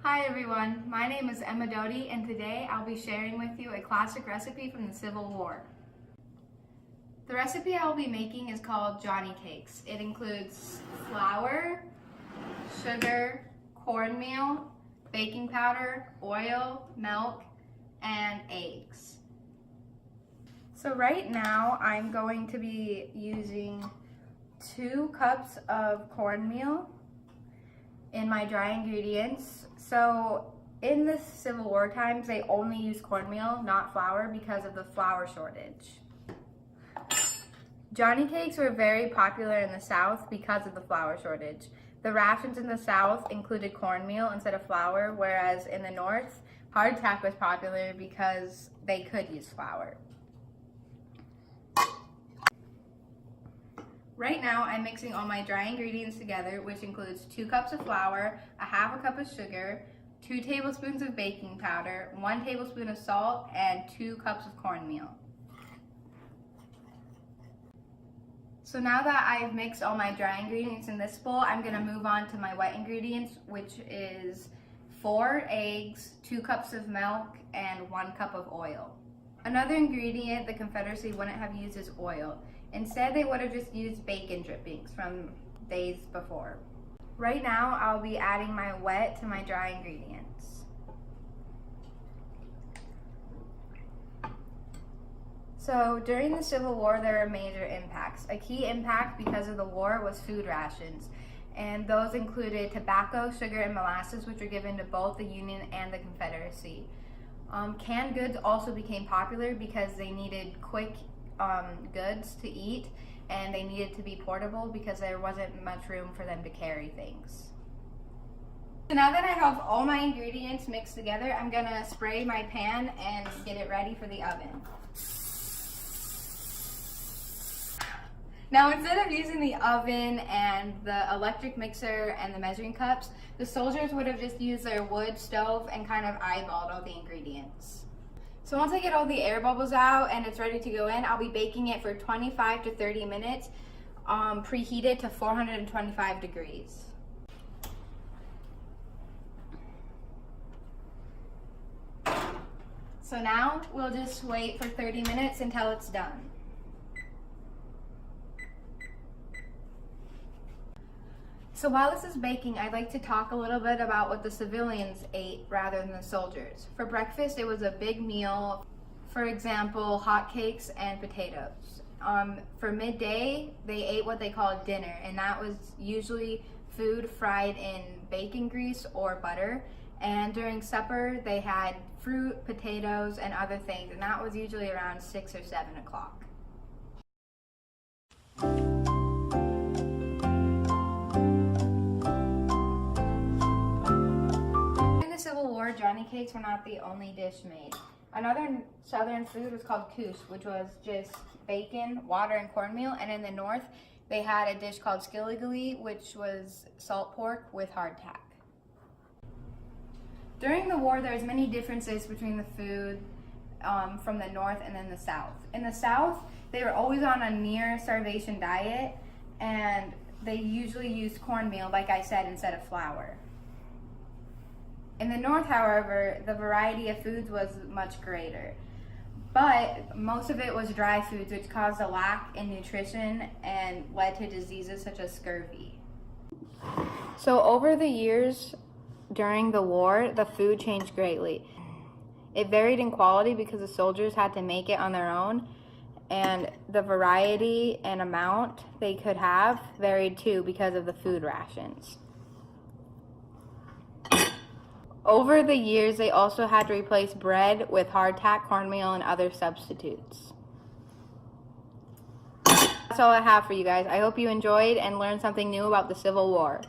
Hi everyone, my name is Emma Doty and today I'll be sharing with you a classic recipe from the Civil War. The recipe I will be making is called Johnny Cakes. It includes flour, sugar, cornmeal, baking powder, oil, milk, and eggs. So right now I'm going to be using 2 cups of cornmeal in my dry ingredients. So in the Civil War times, they only used cornmeal, not flour, because of the flour shortage. Johnny Cakes were very popular in the South because of the flour shortage. The rations in the South included cornmeal instead of flour, whereas in the North, hardtack was popular because they could use flour. Right now, I'm mixing all my dry ingredients together, which includes 2 cups of flour, a half a cup of sugar, 2 tablespoons of baking powder, 1 tablespoon of salt, and 2 cups of cornmeal. So now that I've mixed all my dry ingredients in this bowl, I'm going to move on to my wet ingredients, which is 4 eggs, 2 cups of milk, and 1 cup of oil. Another ingredient the Confederacy wouldn't have used is oil. Instead, they would have just used bacon drippings from days before. Right now, I'll be adding my wet to my dry ingredients. So during the Civil War, there were major impacts. A key impact because of the war was food rations, and those included tobacco, sugar, and molasses, which were given to both the Union and the Confederacy. Canned goods also became popular because they needed quick goods to eat, and they needed to be portable because there wasn't much room for them to carry things. So now that I have all my ingredients mixed together, I'm gonna spray my pan and get it ready for the oven. Now, instead of using the oven and the electric mixer and the measuring cups, the soldiers would have just used their wood stove and kind of eyeballed all the ingredients. So once I get all the air bubbles out and it's ready to go in, I'll be baking it for 25 to 30 minutes, preheated to 425 degrees. So now we'll just wait for 30 minutes until it's done. So while this is baking, I'd like to talk a little bit about what the civilians ate rather than the soldiers. For breakfast, it was a big meal. For example, hotcakes and potatoes. For midday, they ate what they called dinner, and that was usually food fried in bacon grease or butter. And during supper, they had fruit, potatoes, and other things, and that was usually around 6 or 7 o'clock. Civil War, Johnny Cakes were not the only dish made. Another southern food was called coos, which was just bacon, water, and cornmeal. And in the north, they had a dish called skilligally, which was salt pork with hardtack. During the war, there's many differences between the food from the north and then the south. In the south, they were always on a near starvation diet, and they usually used cornmeal, like I said, instead of flour. In the north, however, the variety of foods was much greater, but most of it was dry foods, which caused a lack in nutrition and led to diseases such as scurvy. So over the years during the war, the food changed greatly. It varied in quality because the soldiers had to make it on their own, and the variety and amount they could have varied too because of the food rations. Over the years, they also had to replace bread with hardtack, cornmeal, and other substitutes. That's all I have for you guys. I hope you enjoyed and learned something new about the Civil War.